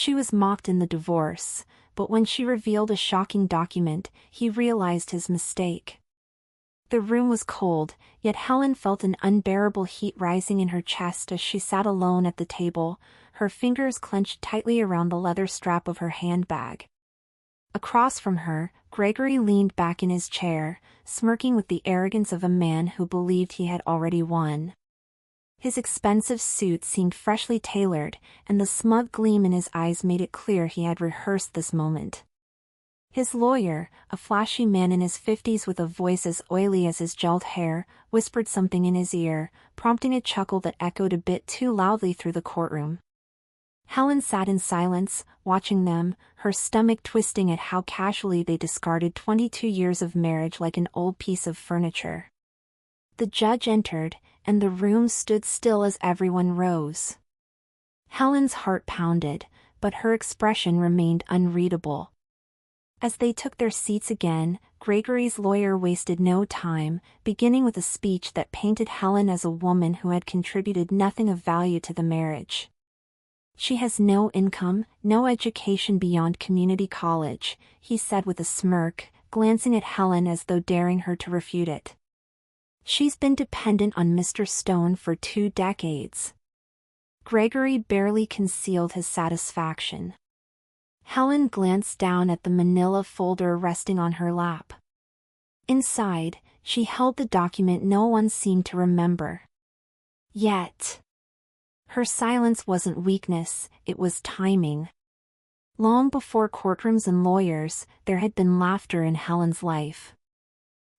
She was mocked in the divorce, but when she revealed a shocking document, he realized his mistake. The room was cold, yet Helen felt an unbearable heat rising in her chest as she sat alone at the table, her fingers clenched tightly around the leather strap of her handbag. Across from her, Gregory leaned back in his chair, smirking with the arrogance of a man who believed he had already won. His expensive suit seemed freshly tailored, and the smug gleam in his eyes made it clear he had rehearsed this moment. His lawyer, a flashy man in his 50s with a voice as oily as his gelled hair, whispered something in his ear, prompting a chuckle that echoed a bit too loudly through the courtroom. Helen sat in silence, watching them, her stomach twisting at how casually they discarded 22 years of marriage like an old piece of furniture. The judge entered, and the room stood still as everyone rose. Helen's heart pounded, but her expression remained unreadable. As they took their seats again, Gregory's lawyer wasted no time, beginning with a speech that painted Helen as a woman who had contributed nothing of value to the marriage. "She has no income, no education beyond community college," he said with a smirk, glancing at Helen as though daring her to refute it. "She's been dependent on Mr. Stone for 2 decades. Gregory barely concealed his satisfaction. Helen glanced down at the manila folder resting on her lap. Inside, she held the document no one seemed to remember. Yet, her silence wasn't weakness, it was timing. Long before courtrooms and lawyers, there had been laughter in Helen's life.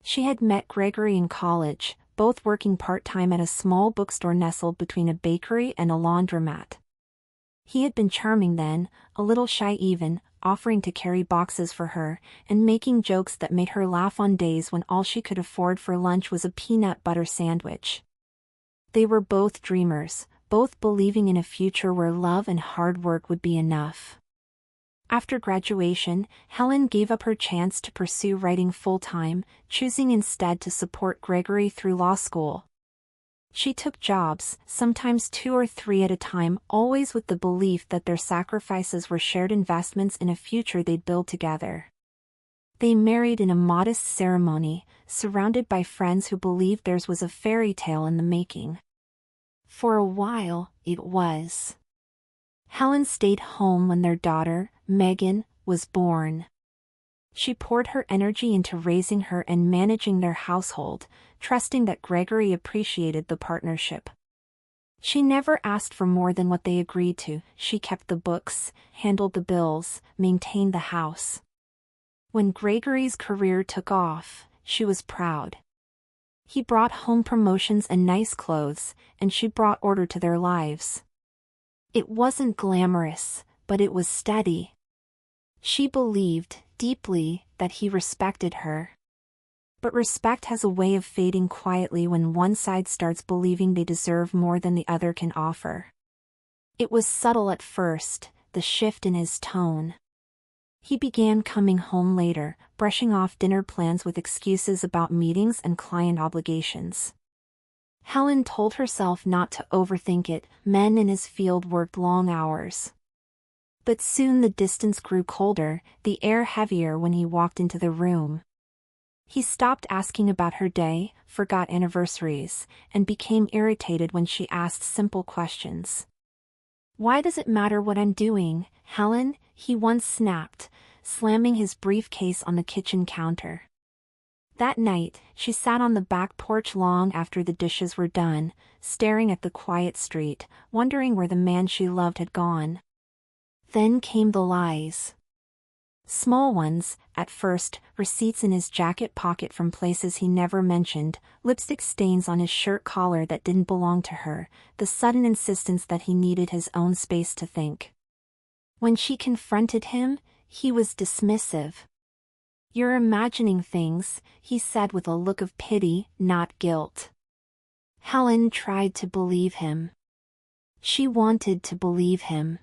She had met Gregory in college, both working part-time at a small bookstore nestled between a bakery and a laundromat. He had been charming then, a little shy even, offering to carry boxes for her, and making jokes that made her laugh on days when all she could afford for lunch was a peanut butter sandwich. They were both dreamers, both believing in a future where love and hard work would be enough. After graduation, Helen gave up her chance to pursue writing full-time, choosing instead to support Gregory through law school. She took jobs, sometimes 2 or 3 at a time, always with the belief that their sacrifices were shared investments in a future they'd build together. They married in a modest ceremony, surrounded by friends who believed theirs was a fairy tale in the making. For a while, it was. Helen stayed home when their daughter, Megan, was born. She poured her energy into raising her and managing their household, trusting that Gregory appreciated the partnership. She never asked for more than what they agreed to. She kept the books, handled the bills, maintained the house. When Gregory's career took off, she was proud. He brought home promotions and nice clothes, and she brought order to their lives. It wasn't glamorous, but it was steady. She believed, deeply, that he respected her. But respect has a way of fading quietly when one side starts believing they deserve more than the other can offer. It was subtle at first, the shift in his tone. He began coming home later, brushing off dinner plans with excuses about meetings and client obligations. Helen told herself not to overthink it. Men in his field worked long hours. But soon the distance grew colder, the air heavier when he walked into the room. He stopped asking about her day, forgot anniversaries, and became irritated when she asked simple questions. "Why does it matter what I'm doing, Helen?" he once snapped, slamming his briefcase on the kitchen counter. That night, she sat on the back porch long after the dishes were done, staring at the quiet street, wondering where the man she loved had gone. Then came the lies. Small ones, at first, receipts in his jacket pocket from places he never mentioned, lipstick stains on his shirt collar that didn't belong to her, the sudden insistence that he needed his own space to think. When she confronted him, he was dismissive. "You're imagining things," he said with a look of pity, not guilt. Helen tried to believe him. She wanted to believe him.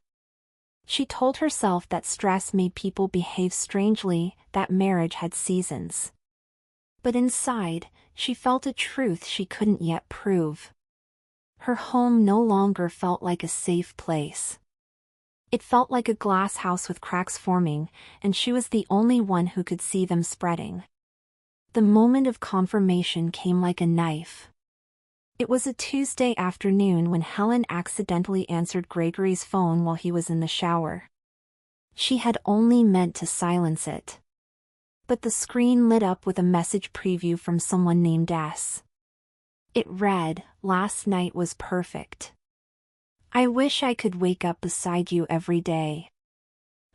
She told herself that stress made people behave strangely, that marriage had seasons. But inside, she felt a truth she couldn't yet prove. Her home no longer felt like a safe place. It felt like a glass house with cracks forming, and she was the only one who could see them spreading. The moment of confirmation came like a knife. It was a Tuesday afternoon when Helen accidentally answered Gregory's phone while he was in the shower. She had only meant to silence it. But the screen lit up with a message preview from someone named S. It read, "Last night was perfect. I wish I could wake up beside you every day."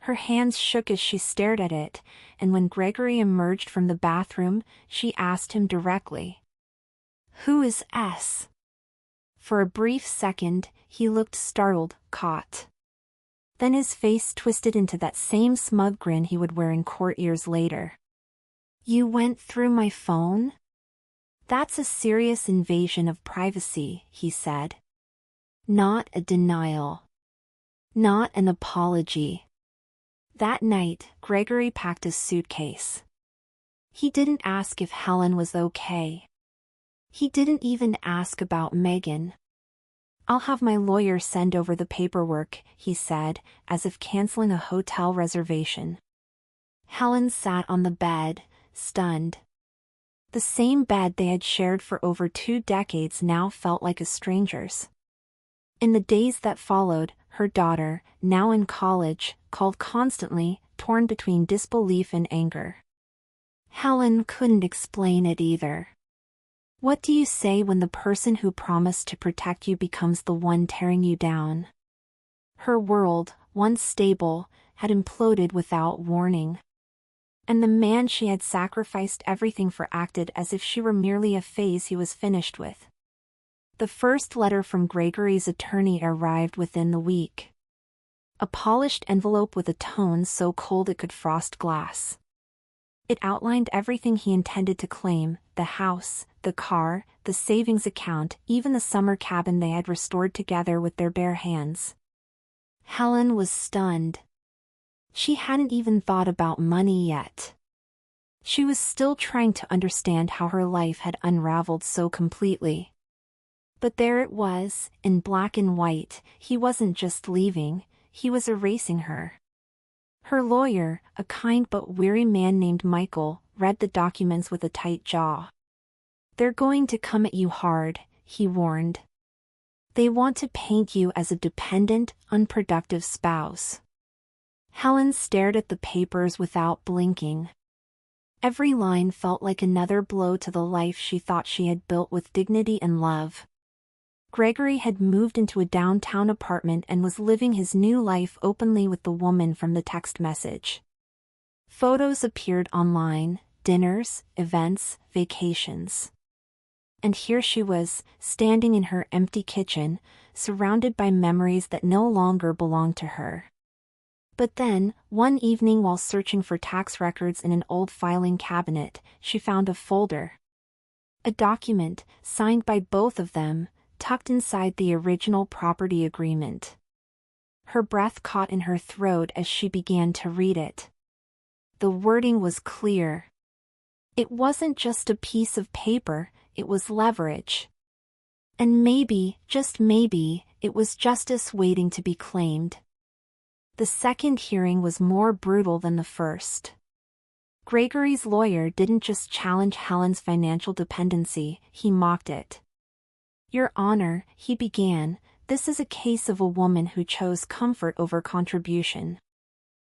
Her hands shook as she stared at it, and when Gregory emerged from the bathroom, she asked him directly, "Who is S?" For a brief second, he looked startled, caught. Then his face twisted into that same smug grin he would wear in court years later. "You went through my phone? That's a serious invasion of privacy," he said. "Not a denial. Not an apology." That night, Gregory packed his suitcase. He didn't ask if Helen was okay. He didn't even ask about Megan. "I'll have my lawyer send over the paperwork," he said, as if canceling a hotel reservation. Helen sat on the bed, stunned. The same bed they had shared for over 2 decades now felt like a stranger's. In the days that followed, her daughter, now in college, called constantly, torn between disbelief and anger. Helen couldn't explain it either. What do you say when the person who promised to protect you becomes the one tearing you down? Her world, once stable, had imploded without warning. And the man she had sacrificed everything for acted as if she were merely a phase he was finished with. The first letter from Gregory's attorney arrived within the week. A polished envelope with a tone so cold it could frost glass. It outlined everything he intended to claim: the house, the car, the savings account, even the summer cabin they had restored together with their bare hands. Helen was stunned. She hadn't even thought about money yet. She was still trying to understand how her life had unraveled so completely. But there it was, in black and white. He wasn't just leaving, he was erasing her. Her lawyer, a kind but weary man named Michael, read the documents with a tight jaw. "They're going to come at you hard," he warned. "They want to paint you as a dependent, unproductive spouse." Helen stared at the papers without blinking. Every line felt like another blow to the life she thought she had built with dignity and love. Gregory had moved into a downtown apartment and was living his new life openly with the woman from the text message. Photos appeared online, dinners, events, vacations. And here she was, standing in her empty kitchen, surrounded by memories that no longer belonged to her. But then, one evening while searching for tax records in an old filing cabinet, she found a folder. A document, signed by both of them, tucked inside the original property agreement. Her breath caught in her throat as she began to read it. The wording was clear. It wasn't just a piece of paper, it was leverage. And maybe, just maybe, it was justice waiting to be claimed. The second hearing was more brutal than the first. Gregory's lawyer didn't just challenge Helen's financial dependency, he mocked it. "Your Honor," he began, "this is a case of a woman who chose comfort over contribution."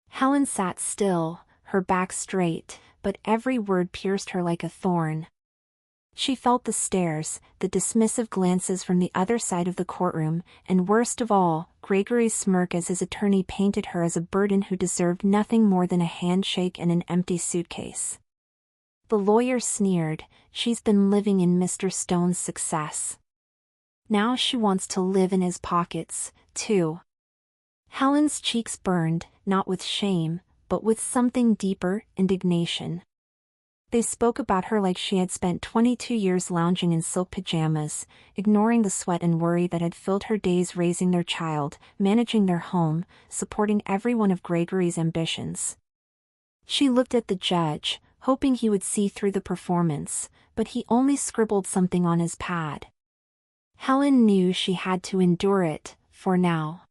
Helen sat still, her back straight, but every word pierced her like a thorn. She felt the stares, the dismissive glances from the other side of the courtroom, and worst of all, Gregory's smirk as his attorney painted her as a burden who deserved nothing more than a handshake and an empty suitcase. The lawyer sneered, "She's been living in Mr. Stone's success. Now she wants to live in his pockets, too." Helen's cheeks burned, not with shame, but with something deeper, indignation. They spoke about her like she had spent 22 years lounging in silk pajamas, ignoring the sweat and worry that had filled her days raising their child, managing their home, supporting every one of Gregory's ambitions. She looked at the judge, hoping he would see through the performance, but he only scribbled something on his pad. Helen knew she had to endure it, for now.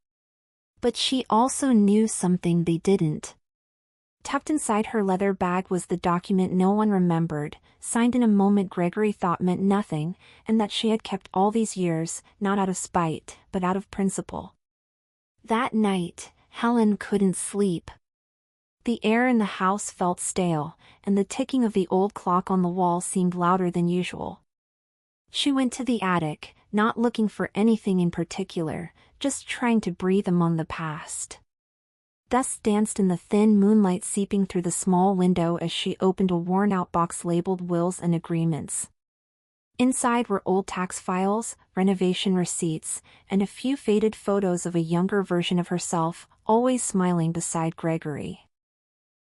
But she also knew something they didn't. Tucked inside her leather bag was the document no one remembered, signed in a moment Gregory thought meant nothing, and that she had kept all these years, not out of spite, but out of principle. That night, Helen couldn't sleep. The air in the house felt stale, and the ticking of the old clock on the wall seemed louder than usual. She went to the attic, not looking for anything in particular, just trying to breathe among the past. Dust danced in the thin moonlight seeping through the small window as she opened a worn-out box labeled Wills and Agreements. Inside were old tax files, renovation receipts, and a few faded photos of a younger version of herself, always smiling beside Gregory.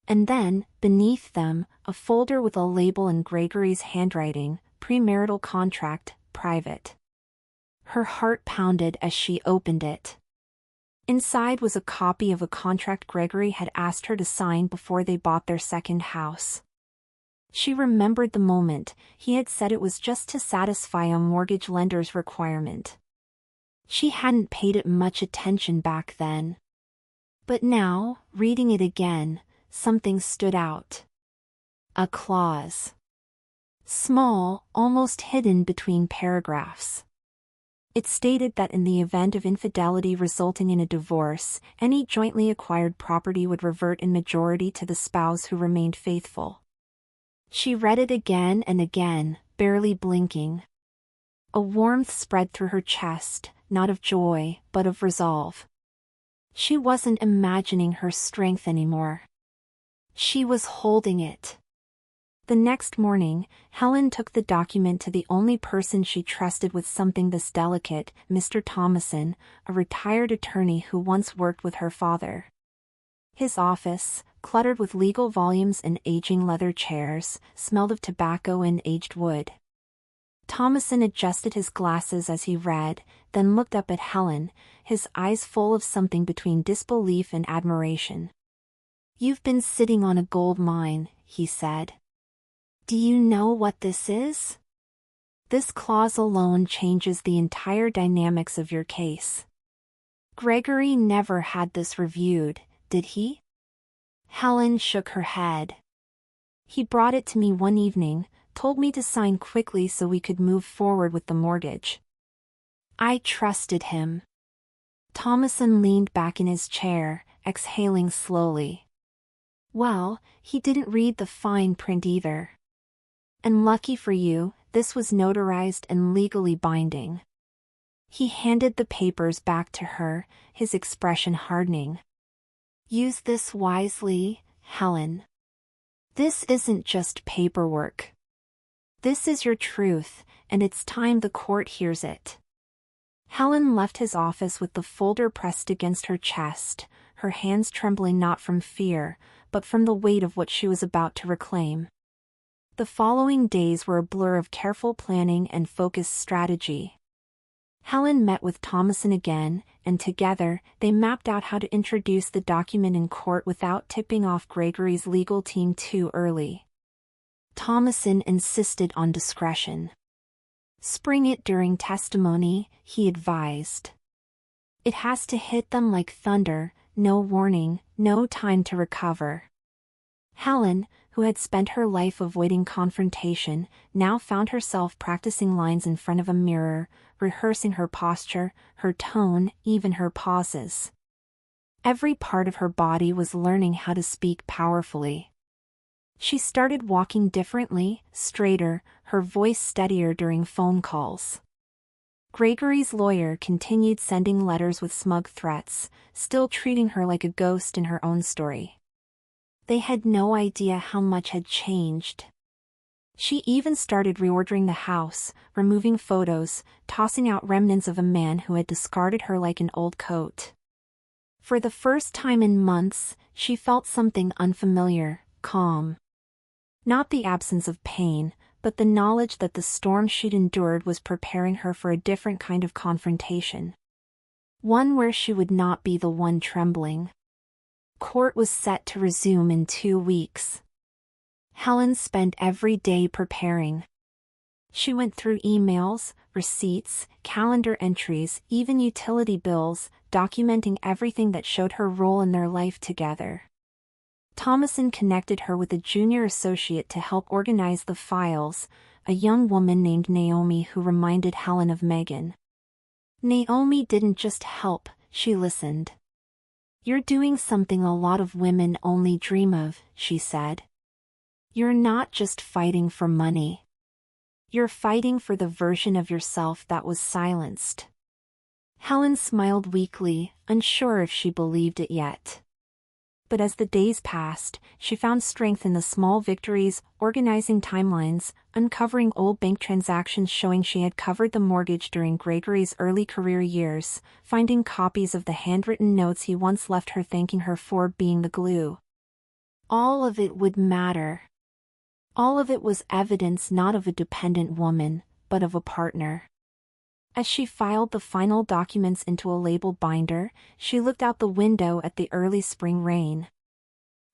And then, beneath them, a folder with a label in Gregory's handwriting, Premarital Contract, Private. Her heart pounded as she opened it. Inside was a copy of a contract Gregory had asked her to sign before they bought their second house. She remembered the moment. He had said it was just to satisfy a mortgage lender's requirement. She hadn't paid it much attention back then. But now, reading it again, something stood out. A clause. Small, almost hidden between paragraphs. It stated that in the event of infidelity resulting in a divorce, any jointly acquired property would revert in majority to the spouse who remained faithful. She read it again and again, barely blinking. A warmth spread through her chest, not of joy, but of resolve. She wasn't imagining her strength anymore. She was holding it. The next morning, Helen took the document to the only person she trusted with something this delicate, Mr. Thomason, a retired attorney who once worked with her father. His office, cluttered with legal volumes and aging leather chairs, smelled of tobacco and aged wood. Thomason adjusted his glasses as he read, then looked up at Helen, his eyes full of something between disbelief and admiration. "You've been sitting on a gold mine," he said. "Do you know what this is? This clause alone changes the entire dynamics of your case. Gregory never had this reviewed, did he?" Helen shook her head. "He brought it to me one evening, told me to sign quickly so we could move forward with the mortgage. I trusted him." Thomason leaned back in his chair, exhaling slowly. "Well, he didn't read the fine print either. And lucky for you, this was notarized and legally binding." He handed the papers back to her, his expression hardening. "Use this wisely, Helen. This isn't just paperwork. This is your truth, and it's time the court hears it." Helen left his office with the folder pressed against her chest, her hands trembling not from fear, but from the weight of what she was about to reclaim. The following days were a blur of careful planning and focused strategy. Helen met with Thomason again, and together, they mapped out how to introduce the document in court without tipping off Gregory's legal team too early. Thomason insisted on discretion. "Spring it during testimony," he advised. "It has to hit them like thunder, no warning, no time to recover." Helen, who had spent her life avoiding confrontation, now found herself practicing lines in front of a mirror, rehearsing her posture, her tone, even her pauses. Every part of her body was learning how to speak powerfully. She started walking differently, straighter, her voice steadier during phone calls. Gregory's lawyer continued sending letters with smug threats, still treating her like a ghost in her own story. They had no idea how much had changed. She even started reordering the house, removing photos, tossing out remnants of a man who had discarded her like an old coat. For the first time in months, she felt something unfamiliar, calm. Not the absence of pain, but the knowledge that the storm she'd endured was preparing her for a different kind of confrontation. One where she would not be the one trembling. Court was set to resume in 2 weeks. Helen spent every day preparing. She went through emails, receipts, calendar entries, even utility bills, documenting everything that showed her role in their life together. Thomason connected her with a junior associate to help organize the files, a young woman named Naomi who reminded Helen of Megan. Naomi didn't just help, she listened. "You're doing something a lot of women only dream of," she said. "You're not just fighting for money. You're fighting for the version of yourself that was silenced." Helen smiled weakly, unsure if she believed it yet. But as the days passed, she found strength in the small victories, organizing timelines, uncovering old bank transactions showing she had covered the mortgage during Gregory's early career years, finding copies of the handwritten notes he once left her thanking her for being the glue. All of it would matter. All of it was evidence not of a dependent woman, but of a partner. As she filed the final documents into a labeled binder, she looked out the window at the early spring rain.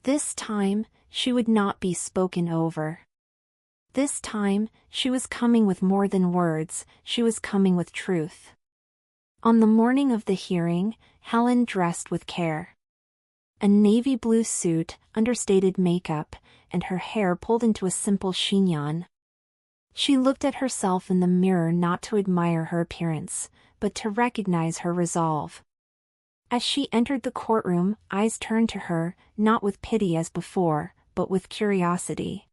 This time, she would not be spoken over. This time, she was coming with more than words, she was coming with truth. On the morning of the hearing, Helen dressed with care. A navy blue suit, understated makeup, and her hair pulled into a simple chignon. She looked at herself in the mirror not to admire her appearance, but to recognize her resolve. As she entered the courtroom, eyes turned to her, not with pity as before, but with curiosity.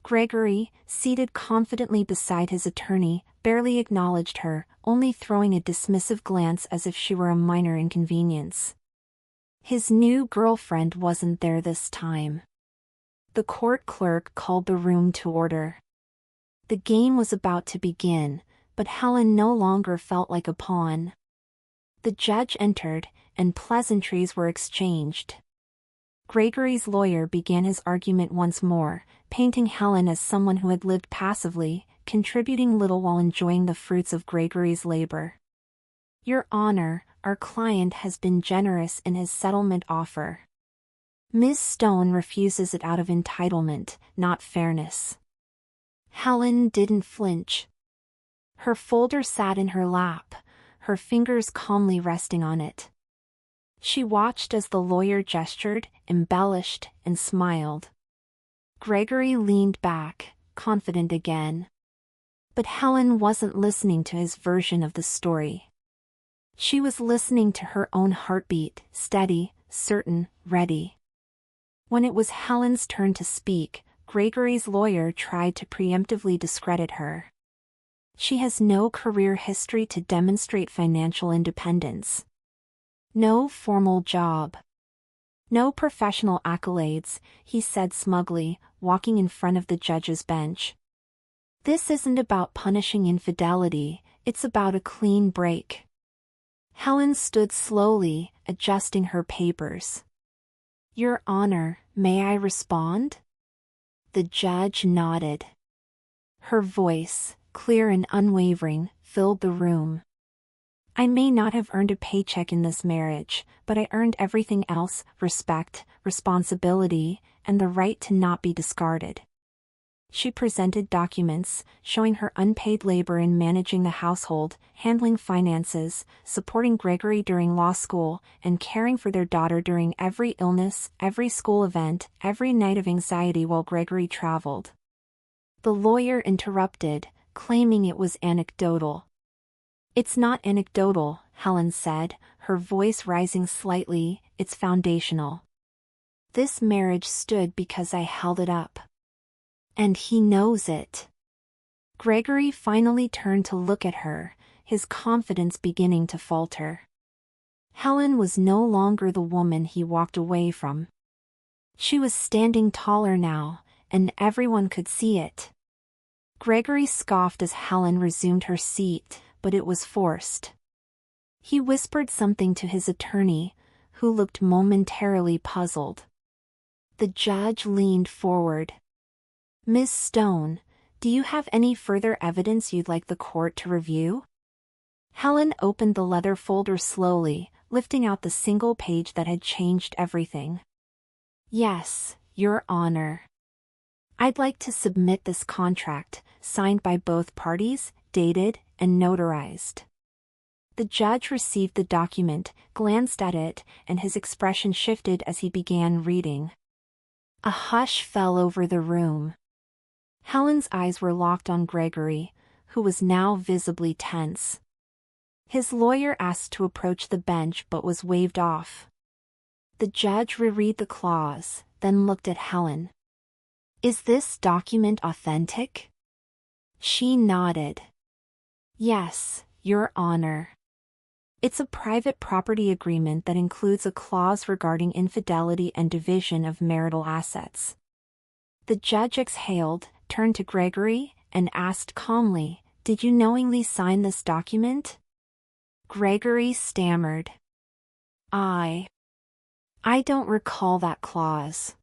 Gregory, seated confidently beside his attorney, barely acknowledged her, only throwing a dismissive glance as if she were a minor inconvenience. His new girlfriend wasn't there this time. The court clerk called the room to order. The game was about to begin, but Helen no longer felt like a pawn. The judge entered, and pleasantries were exchanged. Gregory's lawyer began his argument once more, painting Helen as someone who had lived passively, contributing little while enjoying the fruits of Gregory's labor. "Your Honor, our client has been generous in his settlement offer. Ms. Stone refuses it out of entitlement, not fairness." Helen didn't flinch. Her folder sat in her lap, her fingers calmly resting on it. She watched as the lawyer gestured, embellished, and smiled. Gregory leaned back, confident again. But Helen wasn't listening to his version of the story. She was listening to her own heartbeat, steady, certain, ready. When it was Helen's turn to speak, Gregory's lawyer tried to preemptively discredit her. "She has no career history to demonstrate financial independence. No formal job. No professional accolades," he said smugly, walking in front of the judge's bench. "This isn't about punishing infidelity, it's about a clean break." Helen stood slowly, adjusting her papers. "Your Honor, may I respond?" The judge nodded. Her voice, clear and unwavering, filled the room. "I may not have earned a paycheck in this marriage, but I earned everything else: respect, responsibility, and the right to not be discarded." She presented documents, showing her unpaid labor in managing the household, handling finances, supporting Gregory during law school, and caring for their daughter during every illness, every school event, every night of anxiety while Gregory traveled. The lawyer interrupted, claiming it was anecdotal. "It's not anecdotal," Helen said, her voice rising slightly, "it's foundational. This marriage stood because I held it up. And he knows it." Gregory finally turned to look at her, his confidence beginning to falter. Helen was no longer the woman he walked away from. She was standing taller now, and everyone could see it. Gregory scoffed as Helen resumed her seat, but it was forced. He whispered something to his attorney, who looked momentarily puzzled. The judge leaned forward. "Ms. Stone, do you have any further evidence you'd like the court to review?" Helen opened the leather folder slowly, lifting out the single page that had changed everything. "Yes, Your Honor. I'd like to submit this contract, signed by both parties, dated, and notarized." The judge received the document, glanced at it, and his expression shifted as he began reading. A hush fell over the room. Helen's eyes were locked on Gregory, who was now visibly tense. His lawyer asked to approach the bench but was waved off. The judge reread the clause, then looked at Helen. "Is this document authentic?" She nodded. "Yes, Your Honor. It's a private property agreement that includes a clause regarding infidelity and division of marital assets." The judge exhaled, turned to Gregory, and asked calmly, "Did you knowingly sign this document?" Gregory stammered. I don't recall that clause."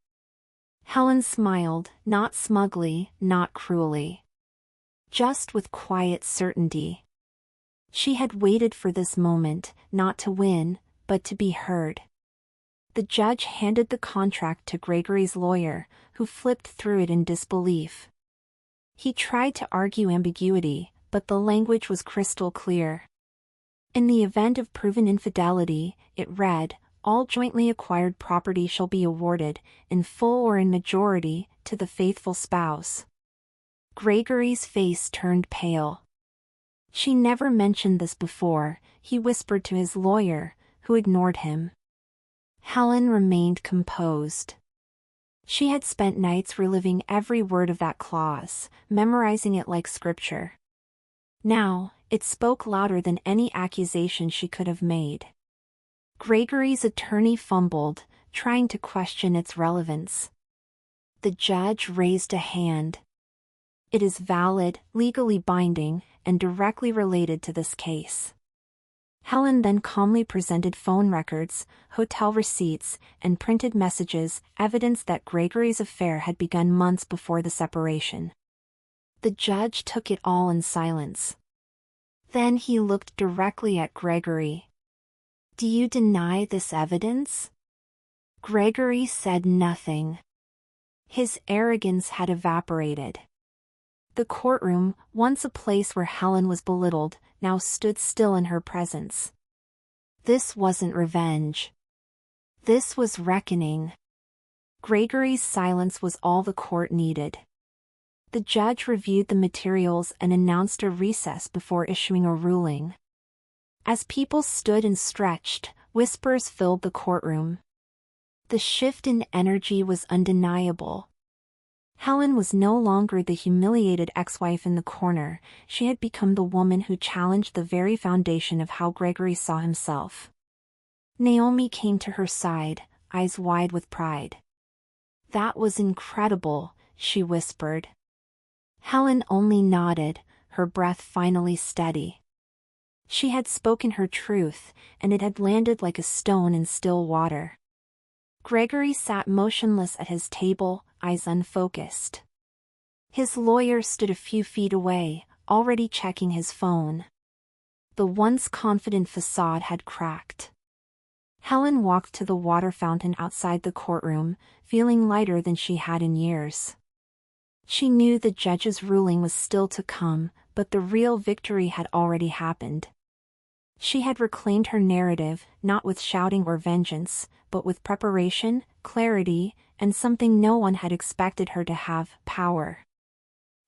Helen smiled, not smugly, not cruelly. Just with quiet certainty. She had waited for this moment, not to win, but to be heard. The judge handed the contract to Gregory's lawyer, who flipped through it in disbelief. He tried to argue ambiguity, but the language was crystal clear. In the event of proven infidelity, it read, "All jointly acquired property shall be awarded, in full or in majority, to the faithful spouse." Gregory's face turned pale. "She never mentioned this before," he whispered to his lawyer, who ignored him. Helen remained composed. She had spent nights reliving every word of that clause, memorizing it like scripture. Now, it spoke louder than any accusation she could have made. Gregory's attorney fumbled, trying to question its relevance. The judge raised a hand. "It is valid, legally binding, and directly related to this case." Helen then calmly presented phone records, hotel receipts, and printed messages, evidence that Gregory's affair had begun months before the separation. The judge took it all in silence. Then he looked directly at Gregory. "Do you deny this evidence?" Gregory said nothing. His arrogance had evaporated. The courtroom, once a place where Helen was belittled, now stood still in her presence. This wasn't revenge. This was reckoning. Gregory's silence was all the court needed. The judge reviewed the materials and announced a recess before issuing a ruling. As people stood and stretched, whispers filled the courtroom. The shift in energy was undeniable. Helen was no longer the humiliated ex-wife in the corner, she had become the woman who challenged the very foundation of how Gregory saw himself. Naomi came to her side, eyes wide with pride. "That was incredible," she whispered. Helen only nodded, her breath finally steady. She had spoken her truth, and it had landed like a stone in still water. Gregory sat motionless at his table, eyes unfocused. His lawyer stood a few feet away, already checking his phone. The once confident facade had cracked. Helen walked to the water fountain outside the courtroom, feeling lighter than she had in years. She knew the judge's ruling was still to come, but the real victory had already happened. She had reclaimed her narrative, not with shouting or vengeance, but with preparation, clarity, and something no one had expected her to have, power.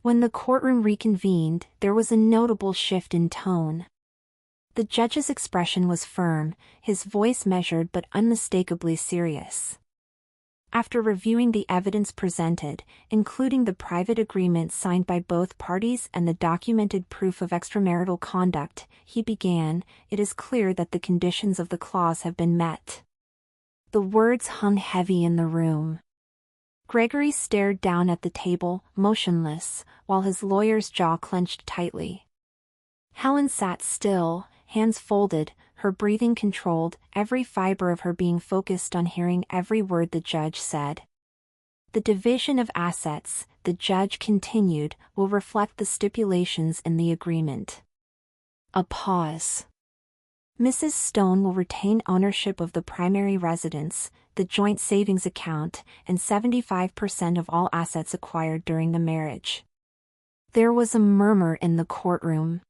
When the courtroom reconvened, there was a notable shift in tone. The judge's expression was firm, his voice measured but unmistakably serious. After reviewing the evidence presented, including the private agreement signed by both parties and the documented proof of extramarital conduct, he began, "It is clear that the conditions of the clause have been met." The words hung heavy in the room. Gregory stared down at the table, motionless, while his lawyer's jaw clenched tightly. Helen sat still, hands folded, her breathing controlled, every fiber of her being focused on hearing every word the judge said. "The division of assets," the judge continued, "will reflect the stipulations in the agreement." A pause. "Mrs. Stone will retain ownership of the primary residence, the joint savings account, and 75% of all assets acquired during the marriage." There was a murmur in the courtroom.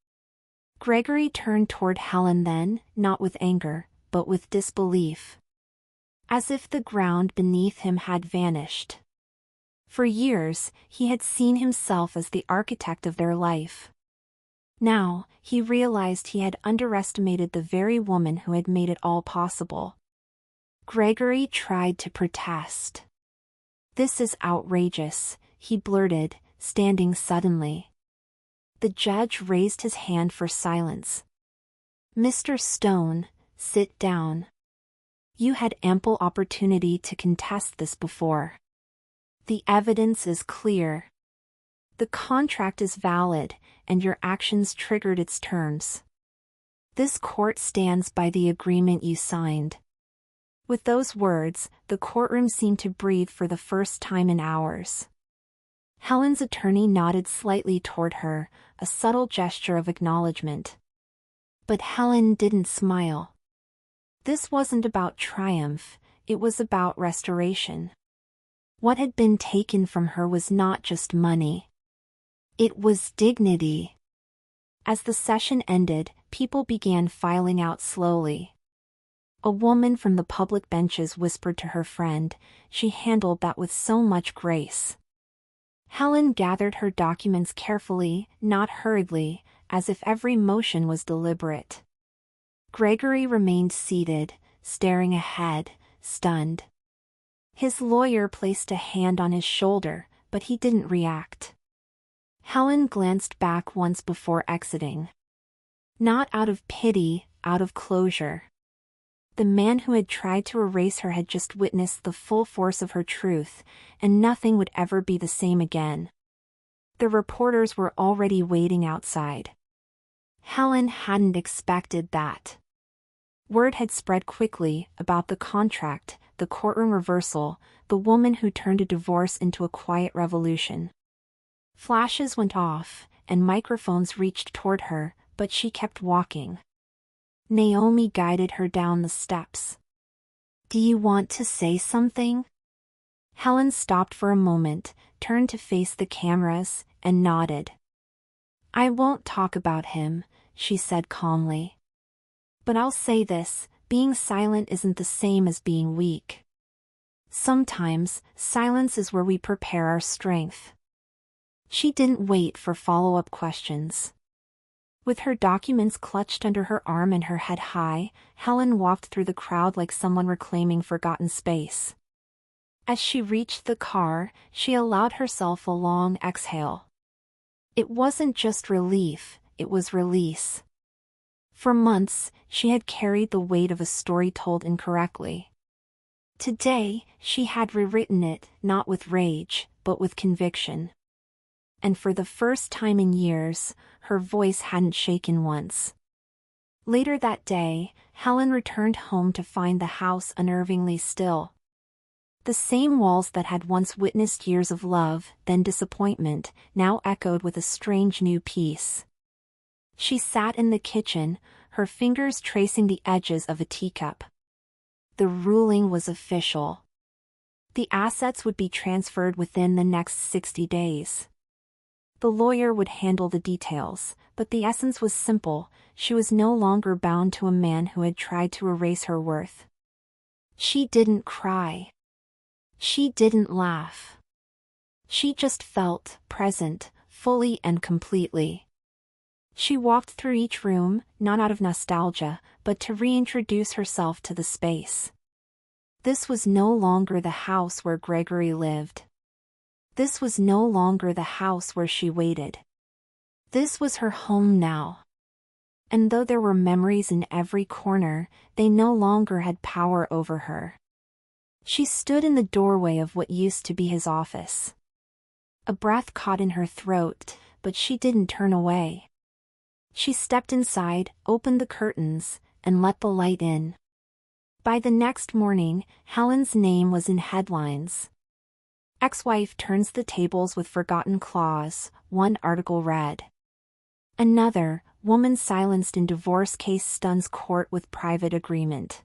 Gregory turned toward Helen then, not with anger, but with disbelief. As if the ground beneath him had vanished. For years, he had seen himself as the architect of their life. Now, he realized he had underestimated the very woman who had made it all possible. Gregory tried to protest. "This is outrageous," he blurted, standing suddenly. The judge raised his hand for silence. "Mr. Stone, sit down. You had ample opportunity to contest this before. The evidence is clear. The contract is valid, and your actions triggered its terms. This court stands by the agreement you signed." With those words, the courtroom seemed to breathe for the first time in hours. Helen's attorney nodded slightly toward her, a subtle gesture of acknowledgement. But Helen didn't smile. This wasn't about triumph, it was about restoration. What had been taken from her was not just money. It was dignity. As the session ended, people began filing out slowly. A woman from the public benches whispered to her friend. She handled that with so much grace. Helen gathered her documents carefully, not hurriedly, as if every motion was deliberate. Gregory remained seated, staring ahead, stunned. His lawyer placed a hand on his shoulder, but he didn't react. Helen glanced back once before exiting. Not out of pity, out of closure. The man who had tried to erase her had just witnessed the full force of her truth, and nothing would ever be the same again. The reporters were already waiting outside. Helen hadn't expected that. Word had spread quickly about the contract, the courtroom reversal, the woman who turned a divorce into a quiet revolution. Flashes went off, and microphones reached toward her, but she kept walking. Naomi guided her down the steps. "Do you want to say something?" Helen stopped for a moment, turned to face the cameras, and nodded. "I won't talk about him," she said calmly. "But I'll say this, being silent isn't the same as being weak. Sometimes, silence is where we prepare our strength." She didn't wait for follow-up questions. With her documents clutched under her arm and her head high, Helen walked through the crowd like someone reclaiming forgotten space. As she reached the car, she allowed herself a long exhale. It wasn't just relief, it was release. For months, she had carried the weight of a story told incorrectly. Today, she had rewritten it, not with rage, but with conviction. And for the first time in years, her voice hadn't shaken once. Later that day, Helen returned home to find the house unnervingly still. The same walls that had once witnessed years of love, then disappointment, now echoed with a strange new peace. She sat in the kitchen, her fingers tracing the edges of a teacup. The ruling was official. The assets would be transferred within the next 60 days. The lawyer would handle the details, but the essence was simple: she was no longer bound to a man who had tried to erase her worth. She didn't cry. She didn't laugh. She just felt present, fully and completely. She walked through each room, not out of nostalgia, but to reintroduce herself to the space. This was no longer the house where Gregory lived. This was no longer the house where she waited. This was her home now. And though there were memories in every corner, they no longer had power over her. She stood in the doorway of what used to be his office. A breath caught in her throat, but she didn't turn away. She stepped inside, opened the curtains, and let the light in. By the next morning, Helen's name was in headlines. Ex-wife turns the tables with forgotten clause, one article read. Another, woman silenced in divorce case stuns court with private agreement.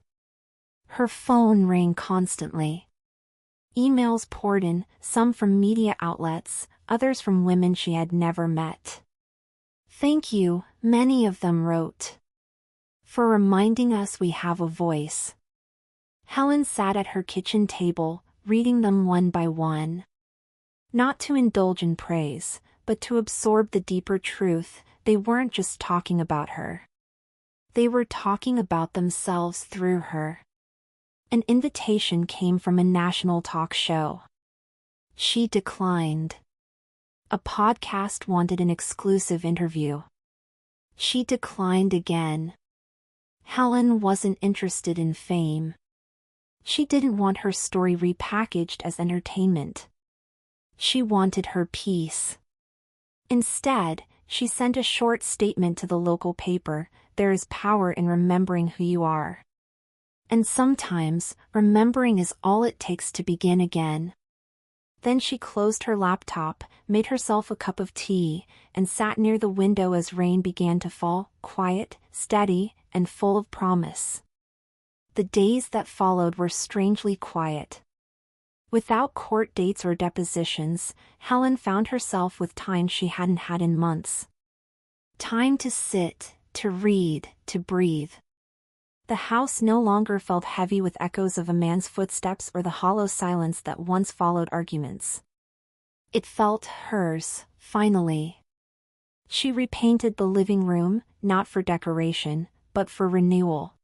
Her phone rang constantly. Emails poured in, some from media outlets, others from women she had never met. "Thank you," many of them wrote, "for reminding us we have a voice." Helen sat at her kitchen table, reading them one by one. Not to indulge in praise, but to absorb the deeper truth. They weren't just talking about her. They were talking about themselves through her. An invitation came from a national talk show. She declined. A podcast wanted an exclusive interview. She declined again. Helen wasn't interested in fame. She didn't want her story repackaged as entertainment. She wanted her peace. Instead, she sent a short statement to the local paper: "There is power in remembering who you are. And sometimes, remembering is all it takes to begin again." Then she closed her laptop, made herself a cup of tea, and sat near the window as rain began to fall, quiet, steady, and full of promise. The days that followed were strangely quiet. Without court dates or depositions, Helen found herself with time she hadn't had in months. Time to sit, to read, to breathe. The house no longer felt heavy with echoes of a man's footsteps or the hollow silence that once followed arguments. It felt hers, finally. She repainted the living room, not for decoration, but for renewal.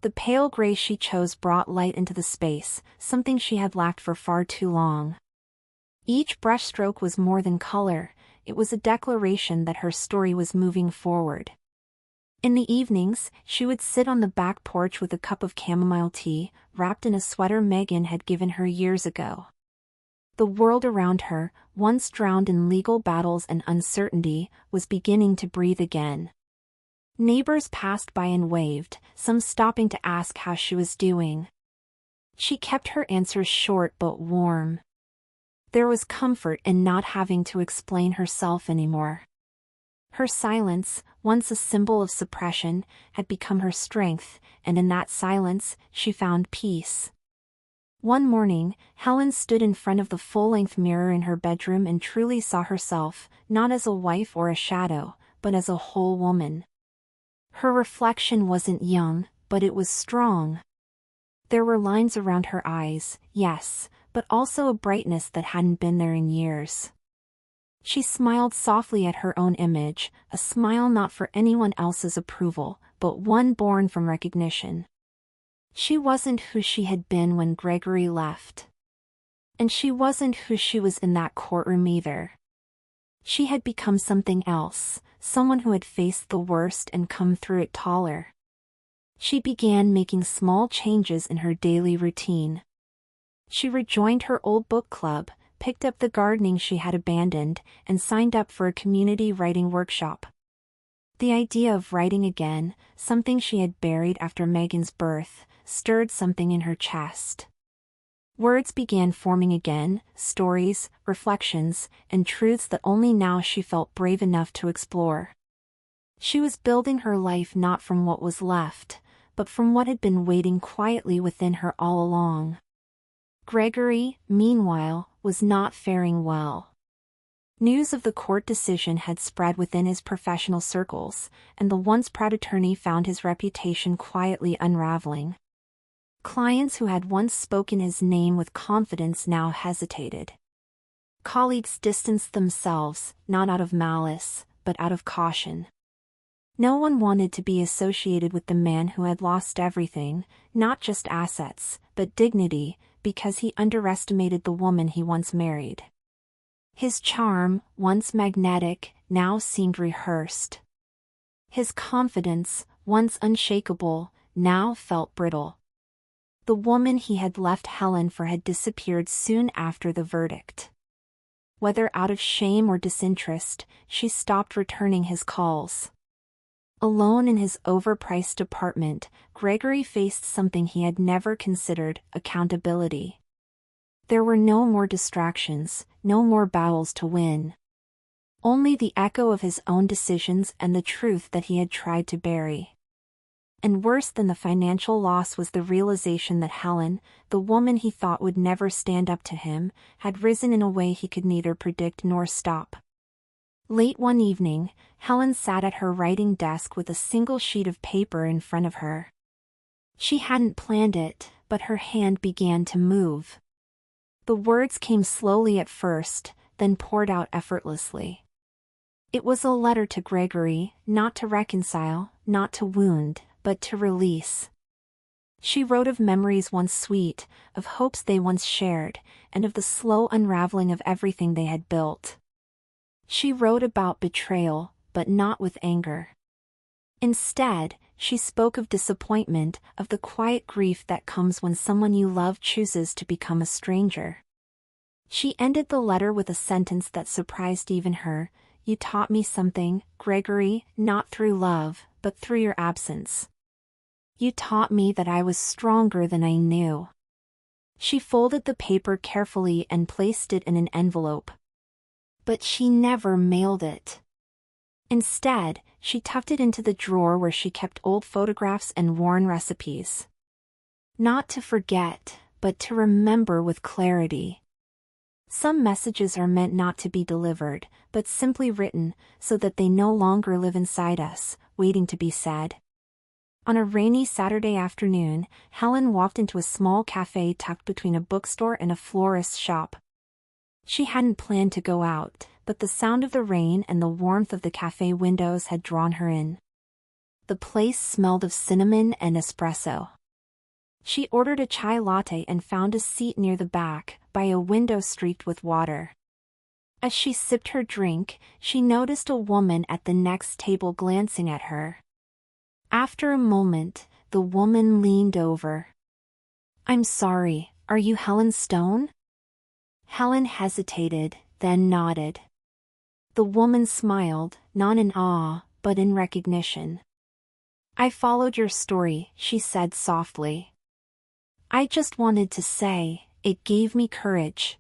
The pale gray she chose brought light into the space, something she had lacked for far too long. Each brushstroke was more than color, it was a declaration that her story was moving forward. In the evenings, she would sit on the back porch with a cup of chamomile tea, wrapped in a sweater Megan had given her years ago. The world around her, once drowned in legal battles and uncertainty, was beginning to breathe again. Neighbors passed by and waved, some stopping to ask how she was doing. She kept her answers short but warm. There was comfort in not having to explain herself anymore. Her silence, once a symbol of suppression, had become her strength, and in that silence, she found peace. One morning, Helen stood in front of the full-length mirror in her bedroom and truly saw herself, not as a wife or a shadow, but as a whole woman. Her reflection wasn't young, but it was strong. There were lines around her eyes, yes, but also a brightness that hadn't been there in years. She smiled softly at her own image, a smile not for anyone else's approval, but one born from recognition. She wasn't who she had been when Gregory left. And she wasn't who she was in that courtroom either. She had become something else, someone who had faced the worst and come through it taller. She began making small changes in her daily routine. She rejoined her old book club, picked up the gardening she had abandoned, and signed up for a community writing workshop. The idea of writing again, something she had buried after Megan's birth, stirred something in her chest. Words began forming again, stories, reflections, and truths that only now she felt brave enough to explore. She was building her life not from what was left, but from what had been waiting quietly within her all along. Gregory, meanwhile, was not faring well. News of the court decision had spread within his professional circles, and the once proud attorney found his reputation quietly unraveling. Clients who had once spoken his name with confidence now hesitated. Colleagues distanced themselves, not out of malice, but out of caution. No one wanted to be associated with the man who had lost everything, not just assets, but dignity, because he underestimated the woman he once married. His charm, once magnetic, now seemed rehearsed. His confidence, once unshakable, now felt brittle. The woman he had left Helen for had disappeared soon after the verdict. Whether out of shame or disinterest, she stopped returning his calls. Alone in his overpriced apartment, Gregory faced something he had never considered: accountability. There were no more distractions, no more battles to win. Only the echo of his own decisions and the truth that he had tried to bury. And worse than the financial loss was the realization that Helen, the woman he thought would never stand up to him, had risen in a way he could neither predict nor stop. Late one evening, Helen sat at her writing desk with a single sheet of paper in front of her. She hadn't planned it, but her hand began to move. The words came slowly at first, then poured out effortlessly. It was a letter to Gregory, not to reconcile, not to wound, but to release. She wrote of memories once sweet, of hopes they once shared, and of the slow unraveling of everything they had built. She wrote about betrayal, but not with anger. Instead, she spoke of disappointment, of the quiet grief that comes when someone you love chooses to become a stranger. She ended the letter with a sentence that surprised even her: "You taught me something, Gregory, not through love, but through your absence. You taught me that I was stronger than I knew." She folded the paper carefully and placed it in an envelope. But she never mailed it. Instead, she tucked it into the drawer where she kept old photographs and worn recipes. Not to forget, but to remember with clarity. Some messages are meant not to be delivered, but simply written, so that they no longer live inside us, waiting to be said. On a rainy Saturday afternoon, Helen walked into a small cafe tucked between a bookstore and a florist's shop. She hadn't planned to go out, but the sound of the rain and the warmth of the cafe windows had drawn her in. The place smelled of cinnamon and espresso. She ordered a chai latte and found a seat near the back, by a window streaked with water. As she sipped her drink, she noticed a woman at the next table glancing at her. After a moment, the woman leaned over. "I'm sorry, are you Helen Stone?" Helen hesitated, then nodded. The woman smiled, not in awe, but in recognition. "I followed your story," she said softly. "I just wanted to say, it gave me courage.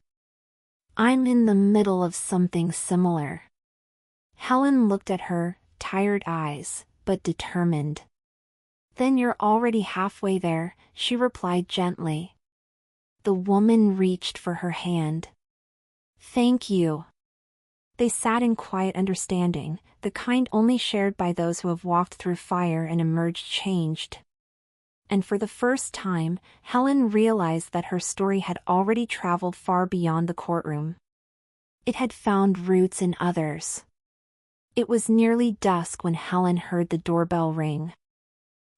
I'm in the middle of something similar." Helen looked at her, tired eyes, but determined. "Then you're already halfway there," she replied gently. The woman reached for her hand. "Thank you." They sat in quiet understanding, the kind only shared by those who have walked through fire and emerged changed. And for the first time, Helen realized that her story had already traveled far beyond the courtroom. It had found roots in others. It was nearly dusk when Helen heard the doorbell ring.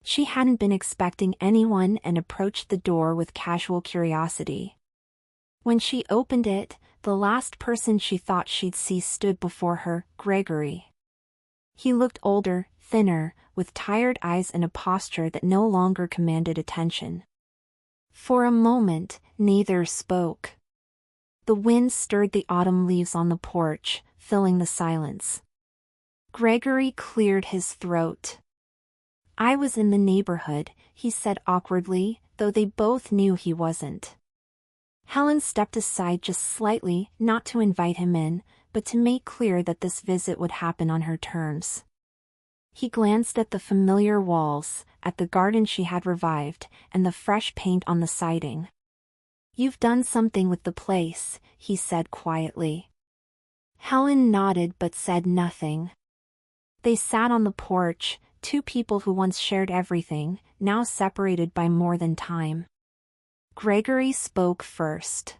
She hadn't been expecting anyone and approached the door with casual curiosity. When she opened it, the last person she thought she'd see stood before her, Gregory. He looked older, thinner, with tired eyes and a posture that no longer commanded attention. For a moment, neither spoke. The wind stirred the autumn leaves on the porch, filling the silence. Gregory cleared his throat. "I was in the neighborhood," he said awkwardly, though they both knew he wasn't. Helen stepped aside just slightly, not to invite him in, but to make clear that this visit would happen on her terms. He glanced at the familiar walls, at the garden she had revived, and the fresh paint on the siding. "You've done something with the place," he said quietly. Helen nodded but said nothing. They sat on the porch, two people who once shared everything, now separated by more than time. Gregory spoke first.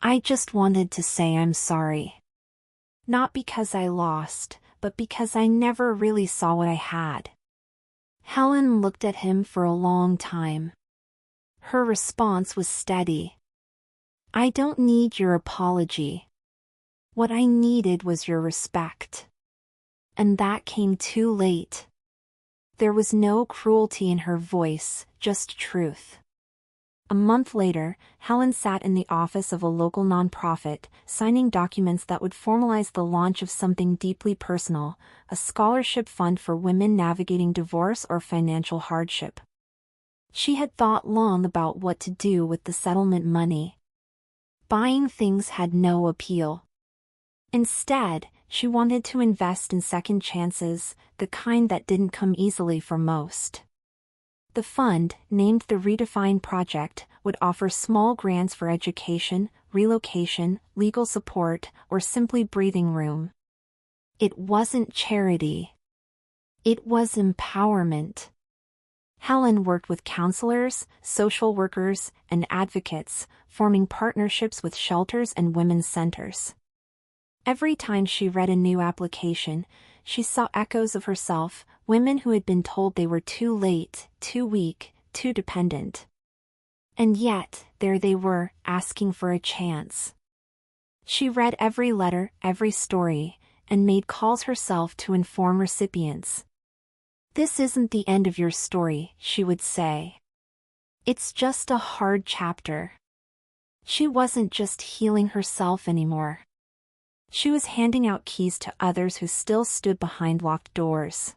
"I just wanted to say I'm sorry. Not because I lost, but because I never really saw what I had." Helen looked at him for a long time. Her response was steady. "I don't need your apology. What I needed was your respect. And that came too late." There was no cruelty in her voice, just truth. A month later, Helen sat in the office of a local nonprofit, signing documents that would formalize the launch of something deeply personal, a scholarship fund for women navigating divorce or financial hardship. She had thought long about what to do with the settlement money. Buying things had no appeal. Instead, she wanted to invest in second chances, the kind that didn't come easily for most. The fund, named the Redefine Project, would offer small grants for education, relocation, legal support, or simply breathing room. It wasn't charity. It was empowerment. Helen worked with counselors, social workers, and advocates, forming partnerships with shelters and women's centers. Every time she read a new application, she saw echoes of herself, women who had been told they were too late, too weak, too dependent. And yet, there they were, asking for a chance. She read every letter, every story, and made calls herself to inform recipients. "This isn't the end of your story," she would say. "It's just a hard chapter." She wasn't just healing herself anymore. She was handing out keys to others who still stood behind locked doors.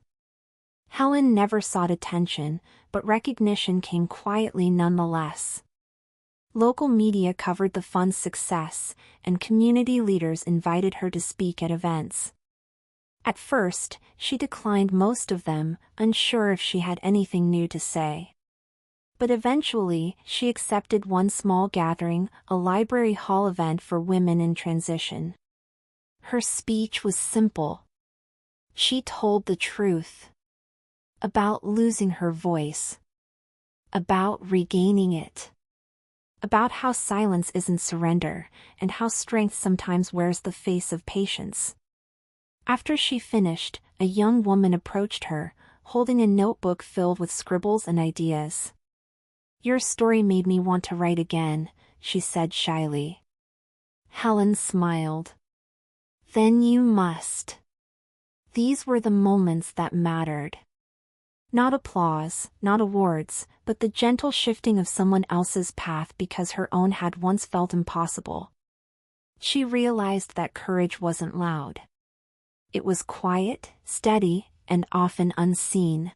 Helen never sought attention, but recognition came quietly nonetheless. Local media covered the fund's success, and community leaders invited her to speak at events. At first, she declined most of them, unsure if she had anything new to say. But eventually, she accepted one small gathering, a library hall event for women in transition. Her speech was simple. She told the truth. About losing her voice. About regaining it. About how silence isn't surrender, and how strength sometimes wears the face of patience. After she finished, a young woman approached her, holding a notebook filled with scribbles and ideas. "Your story made me want to write again," she said shyly. Helen smiled. "Then you must." These were the moments that mattered. Not applause, not awards, but the gentle shifting of someone else's path because her own had once felt impossible. She realized that courage wasn't loud. It was quiet, steady, and often unseen.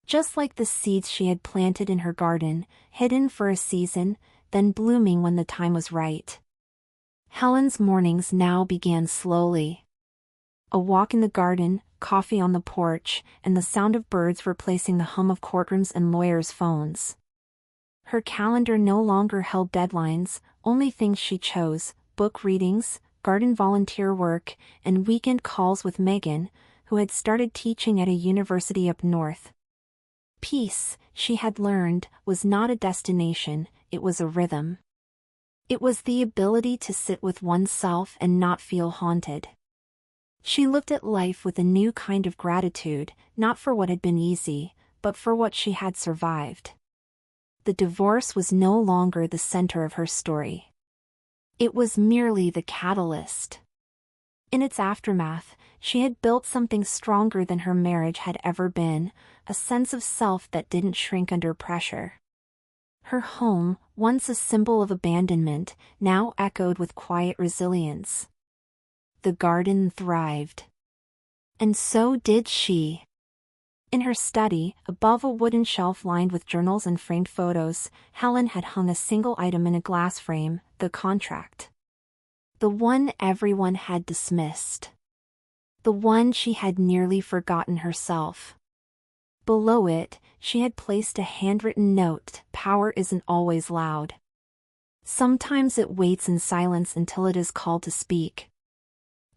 Just like the seeds she had planted in her garden, hidden for a season, then blooming when the time was right. Helen's mornings now began slowly. A walk in the garden, coffee on the porch, and the sound of birds replacing the hum of courtrooms and lawyers' phones. Her calendar no longer held deadlines, only things she chose: book readings, garden volunteer work, and weekend calls with Megan, who had started teaching at a university up north. Peace, she had learned, was not a destination, it was a rhythm. It was the ability to sit with oneself and not feel haunted. She looked at life with a new kind of gratitude, not for what had been easy, but for what she had survived. The divorce was no longer the center of her story. It was merely the catalyst. In its aftermath, she had built something stronger than her marriage had ever been, a sense of self that didn't shrink under pressure. Her home, once a symbol of abandonment, now echoed with quiet resilience. The garden thrived. And so did she. In her study, above a wooden shelf lined with journals and framed photos, Helen had hung a single item in a glass frame: the contract. The one everyone had dismissed. The one she had nearly forgotten herself. Below it, she had placed a handwritten note: "Power isn't always loud. Sometimes it waits in silence until it is called to speak."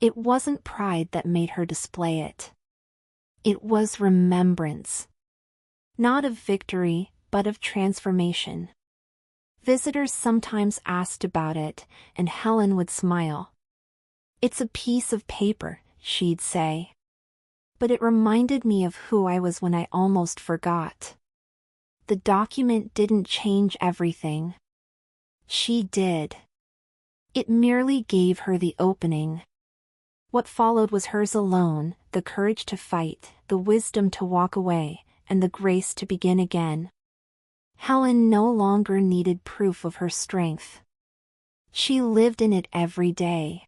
It wasn't pride that made her display it. It was remembrance. Not of victory, but of transformation. Visitors sometimes asked about it, and Helen would smile. "It's a piece of paper," she'd say. "But it reminded me of who I was when I almost forgot." The document didn't change everything. She did. It merely gave her the opening. What followed was hers alone: the courage to fight, the wisdom to walk away, and the grace to begin again. Helen no longer needed proof of her strength. She lived in it every day.